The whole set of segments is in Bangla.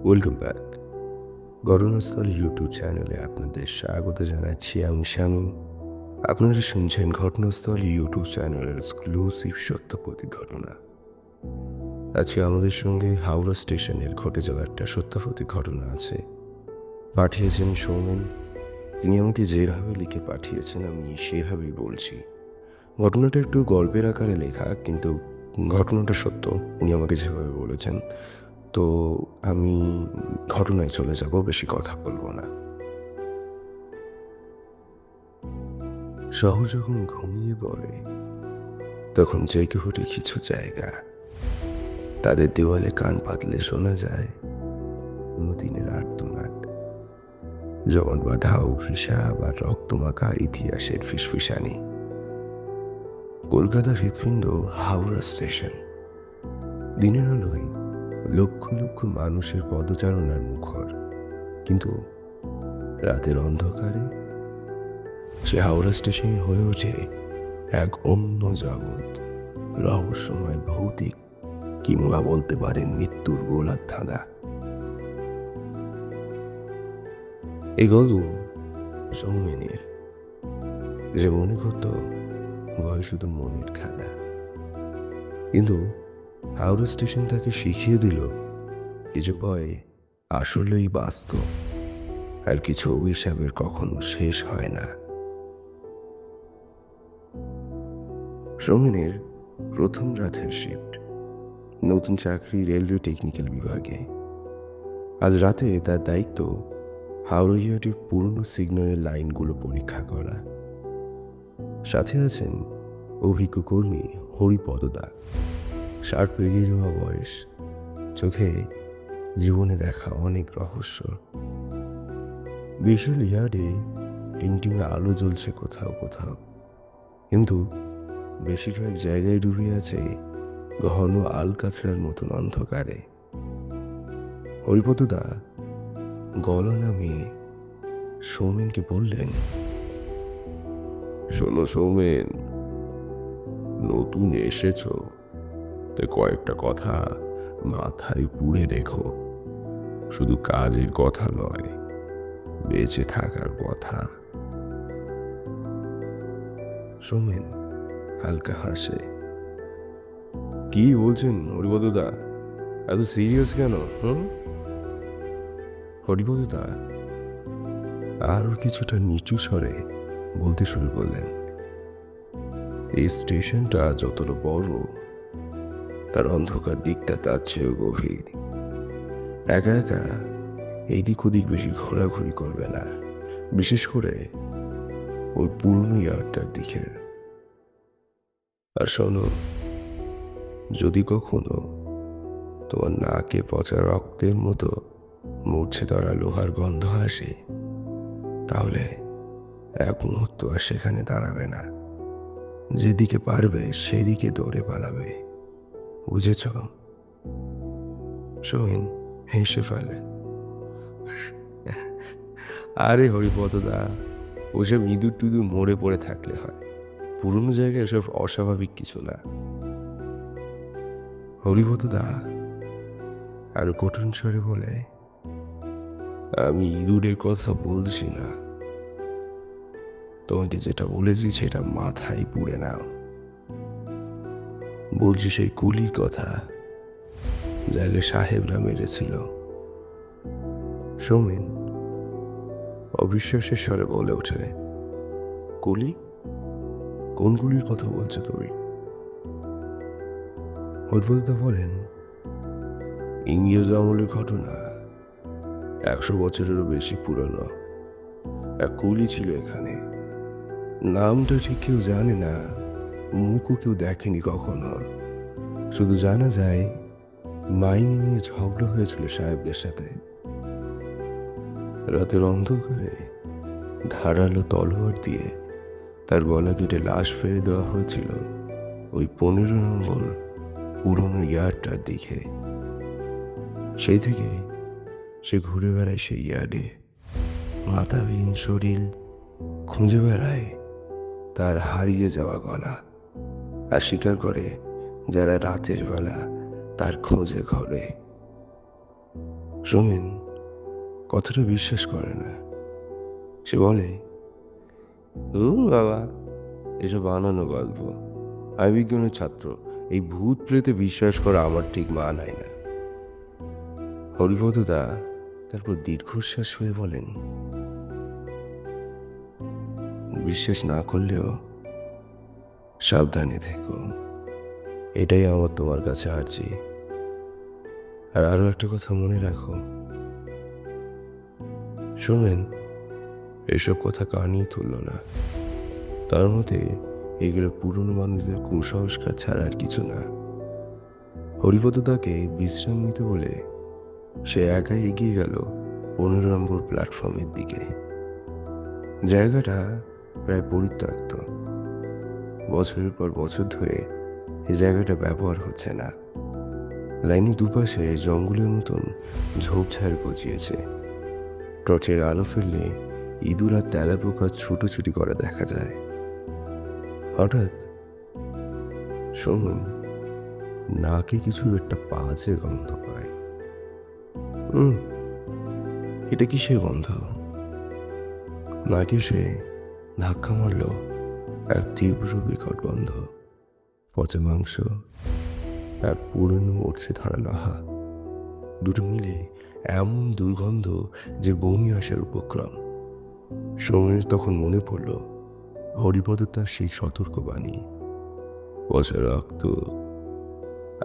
Welcome back. ঘটনাস্থল ইউটিউব চ্যানেলে আপনাদের স্বাগত জানাচ্ছি। আমি শামীম। আপনারা শুনছেন ঘটনাস্থল ইউটিউব চ্যানেলের এক্সক্লুসিভ সত্যপতি ঘটনা। আজকে আমাদের সঙ্গে হাওড়া স্টেশনের ঘটে যাওয়া একটা সত্যপতি ঘটনা আছে। পাঠিয়েছেন সৌমেন। তিনি আমাকে যেভাবে লিখে পাঠিয়েছেন আমি সেভাবেই বলছি। ঘটনাটা একটু গল্পের আকারে লেখা, কিন্তু ঘটনাটা সত্য। উনি আমাকে যেভাবে বলেছেন, তো আমি ঘটনায় চলে যাব, বেশি কথা বলবো না। শহর যখন ঘুমিয়ে পড়ে তখন জেগে ওঠে কিছু জায়গা। তাদের দেওয়ালে কান পাতলে শোনা যায় নদীনের আর্তনাদ, যেমন বাঁধা অভিশাপ আর রক্তমাখা ইতিহাসের ফিসফিসানি। কলকাতার হৃৎপিণ্ড হাওড়া স্টেশন। দিনের আলোয় লক্ষ লক্ষ মানুষের পদচারণার মুখর, কিন্তু রাতের অন্ধকারে সে হাওড়া স্টেশনে হয়ে ওঠে এক অন্য জগৎ। রহস্যময়, ভৌতিক, কিংবা বলতে পারেন মৃত্যুর গোলার ধাঁধা। এই গল্প সৌমেনের, যে মনে করত ভয় শুধু মনের খেলা, কিন্তু হাওড়া স্টেশন তাকে শিখিয়ে দিল কিছু ভয় আসলেই বাস্তব, আর কিছু অভিশাপের কখনো শেষ হয় না। সৌমেনের প্রথম রাতের শিফট, নতুন চাকরি রেলওয়ে টেকনিক্যাল বিভাগে। আজ রাতে তার দায়িত্ব হাওড়া ইয়ার্ডের পুরনো সিগন্যালের লাইনগুলো পরীক্ষা করা। সাথে আছেন অভিজ্ঞ কর্মী হরিপদ দা। 60 পেরিয়ে যাওয়া বয়স, চোখে জীবনে দেখা অনেক রহস্য। বিশাল ইয়ার্ডে টিমটিমে আলো জ্বলছে কোথাও কোথাও, কিন্তু বেশিরভাগ জায়গায় ডুবে আছে ঘন আলকাতরার মতন অন্ধকারে। হরিপদদা গলা নামিয়ে সৌমেনকে বললেন, শোনো সৌমেন, নতুন এসেছ, তাই কয়েকটা কথা মাথায় পুরে রেখো। শুধু কাজের কথা নয়, বেঁচে থাকার কথা। সৌমেন হালকা হাসে। কি বলছেন হরিপদদা, এত সিরিয়াস কেন? হরিপদদা আরো কিছুটা নিচু স্বরে বলতে শুরু করলেন, এই স্টেশনটা যতটা বড়, তার অন্ধকার দিকটা তার চেয়েও গভীর। একা একা এইদিক ওদিক বেশি ঘোরাঘুরি করবে না, বিশেষ করে ওই পুরনো ইয়ার্ডটার দিকে। আর শোনো, যদি কখনো তোমার নাকে পচা রক্তের মতো মূর্ছে ধরা লোহার গন্ধ আসে, তাহলে এক মুহূর্ত আর সেখানে দাঁড়াবে না। যেদিকে পারবে সেদিকে দৌড়ে পালাবে, বুঝেছ? সোহিন হেসে ফেলে। আরে হরিপদদা, ওসব ইঁদুর টুদুর মরে পড়ে থাকলে হয়, পুরনো জায়গায় ওসব অস্বাভাবিক কিছু না। হরিপদদা আরো কঠিন স্বরে বলে, আমি ইঁদুরের কথা বলছি না, তোমাকে যেটা বলেছি সেটা মাথায় পুড়ে নাও। বলছি সেই কুলির কথা, যাকে সাহেবরা মেরেছিল। সৌমেন অবিশ্বাসের স্বরে বলে ওঠে, কুলি? কোন কুলির কথা বলছো তুমি? হরিপদদা বলেন, ইংরেজ আমলের ঘটনা, 100 বছরেরও বেশি পুরনো। এক কুলি ছিল এখানে, নামটা ঠিক কেউ জানে না, মুখও কেউ দেখেনি কখনো। শুধু জানা যায় মাইনে নিয়ে ঝগড়া হয়েছিল সাহেবদের সাথে। রাতের অন্ধকারে ধারালো তলোয়ার দিয়ে তার গলা কেটে লাশ ফেলে দেওয়া হয়েছিল ওই 15 নম্বর পুরনো ইয়ার্ডটার দিকে। সেই থেকে সে ঘুরে বেড়ায় সেই ইয়ার্ডে, মাথাবিহীন শরীর, খুঁজে বেড়ায় তার হারিয়ে যাওয়া গলা, আর স্বীকার করে যারা রাতের বেলা তার খোঁজে ঘরে। সোমেন কথাটা বিশ্বাস করে না। সে বলে, ও বাবা, এসব বানানো গল্প। আমি বিজ্ঞানের ছাত্র, এই ভূত প্রেতে বিশ্বাস করা আমার ঠিক মানায় না। হরিপদদা তারপর দীর্ঘশ্বাস হয়ে বলেন, বিশ্বাস না করলেও সাবধানে থেকো, এটাই আমার তোমার কাছে আর্জি। আর আরো একটা কথা মনে রাখো। শোনেন, এসব কথা কানই তুলল না। তার মতে এগুলো পুরনো মানুষদের কুসংস্কার ছাড়া আর কিছু না। হরিপদদাকে বিশ্রাম নিতে বলে সে একাই এগিয়ে গেল 15 নম্বর প্ল্যাটফর্মের দিকে। জায়গাটা প্রায় পরিত্যক্ত। বছরের পর বছর ধরে এই জায়গাটা ব্যবহার হচ্ছে না। লাইনের দুপাশে জঙ্গলের মতন ঝোপঝাড় গজিয়েছে। টর্চের আলো ফেললে ইঁদুর আর তেলাপোকা ছুটোছুটি করে দেখা যায়। হঠাৎ সোমন নাকে কিছু একটা বাজে গন্ধ পায়। এটা কিসের গন্ধ? নাকে সে ধাক্কা মারল এক তীব্র বিকট গন্ধ। পচা মাংস আর পুরনো মরছে ধারালো হা, দুটো মিলে এমন দুর্গন্ধ যে বমি আসার উপক্রম। সোমেনের তখন মনে পড়ল হরিপদতার সেই সতর্কবাণী, পচা রক্ত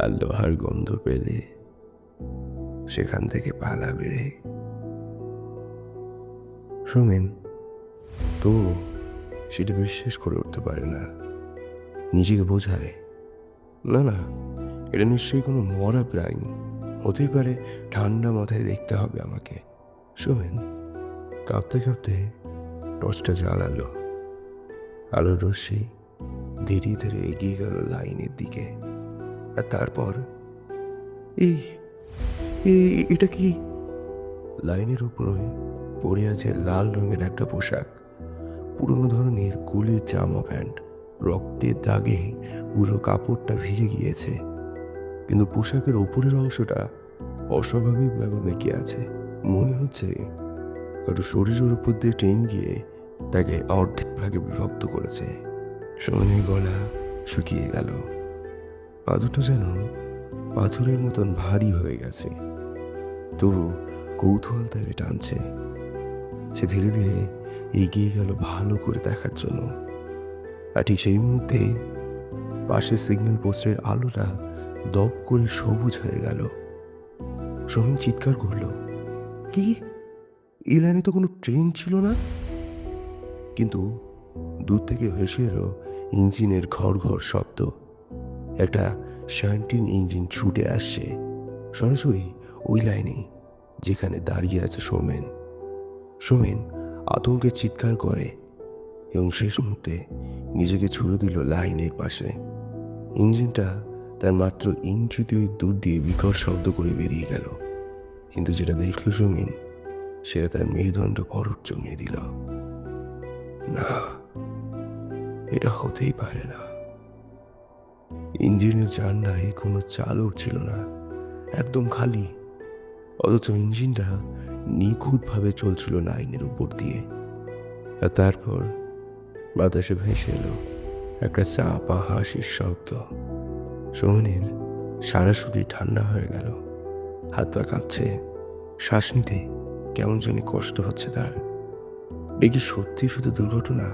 আর লোহার গন্ধ পেলে সেখান থেকে পালাবে। সোমেন তো সেটা বিশ্বাস করে উঠতে পারে না। নিজেকে বোঝায়, না না, এটা নিশ্চয়ই কোনো মরা প্রাণী হতেই পারে। ঠান্ডা মাথায় দেখতে হবে আমাকে। সোমেন কাঁপতে কাঁপতে টর্চটা জ্বালালো। আলোর রশ্মি ধীরে ধীরে এগিয়ে গেল লাইনের দিকে। আর তারপর এই এটা কি? লাইনের উপরে পড়ে আছে লাল রঙের একটা পোশাক, পুরনো ধরনের কুলের জামা প্যান্ট। রক্তের দাগে পুরো কাপড়টা ভিজে গিয়েছে, কিন্তু পোশাকের ওপরের অংশটা অস্বাভাবিকভাবে বেঁকে আছে। মনে হচ্ছে কারো শরীরের উপর দিয়ে ট্রেন গিয়ে তাকে অর্ধেক ভাগে বিভক্ত করেছে। সোমেনের গলা শুকিয়ে গেল, পা দুটো যেন পাথরের মতন ভারী হয়ে গেছে। তবু কৌতূহল তাকে টানছে। সে ধীরে ধীরে এগিয়ে গেল ভালো করে দেখার জন্য। আর ঠিক সেই মুহূর্তে পাশের সিগন্যাল পোস্টের আলোটা দপ করে সবুজ হয়ে গেল। সোমেন চিৎকার করলো, কি? এই লাইনে তো কোনো ট্রেন ছিল না। কিন্তু দূর থেকে ভেসে এলো ইঞ্জিনের ঘর ঘর শব্দ। একটা শান্টিং ইঞ্জিন ছুটে আসছে সরাসরি ওই লাইনে যেখানে দাঁড়িয়ে আছে সোমেন। সোমেন আতঙ্কে চিৎকার করে এবং শেষ মুহূর্তে নিজেকে ছুড়ে দিল লাইনের পাশে। ইঞ্জিনটা তার মাত্র ইঞ্চি 2 দূর দিয়ে বিকট শব্দ করে বেরিয়ে গেল। কিন্তু যেটা দেখল সোমেন, সেটা তার মেরুদণ্ড বরফ জমিয়ে দিল। না, এটা হতেই পারে না। ইঞ্জিনের জানলায় কোনো চালক ছিল না, একদম খালি। অথচ ইঞ্জিনটা নিখুঁতভাবে চলছিল লাইনের উপর দিয়ে। আর তারপর বাতাসে ভেসে এলো একটা চাপা হাসির শব্দ। সোমেনের সারা শরীর ঠান্ডা হয়ে গেল, হাত পা কাঁপছে, শ্বাস নিতে কেমন জানি কষ্ট হচ্ছে তার। দেখি সত্যি শুধু দুর্ঘটনা,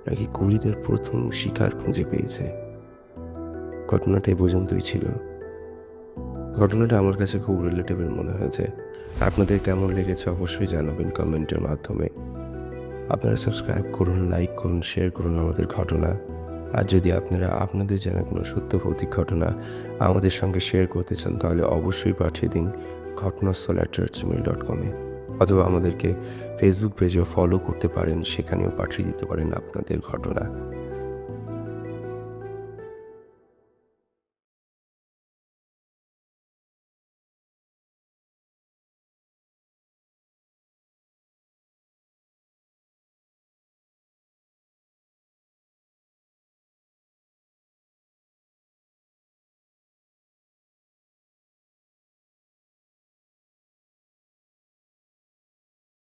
নাকি করিদের প্রথম শিকার খুঁজে পেয়েছে? ঘটনাটা এ পর্যন্তই ছিল। ঘটনাটা আমার কাছে খুব রিলেটেবল মনে হয়েছে। আপনাদের কেমন লেগেছে অবশ্যই জানাবেন কমেন্টের মাধ্যমে। আপনারা সাবস্ক্রাইব করুন, লাইক করুন, শেয়ার করুন আমাদের ঘটনা। আর যদি আপনারা আপনাদের জানা কোনো সত্য ভৌতিক ঘটনা আমাদের সঙ্গে শেয়ার করতে চান, তাহলে অবশ্যই পাঠিয়ে দিন ঘটনাস্থল@gmail.com অথবা আমাদেরকে ফেসবুক পেজেও ফলো করতে পারেন, সেখানেও পাঠিয়ে দিতে পারেন আপনাদের ঘটনা।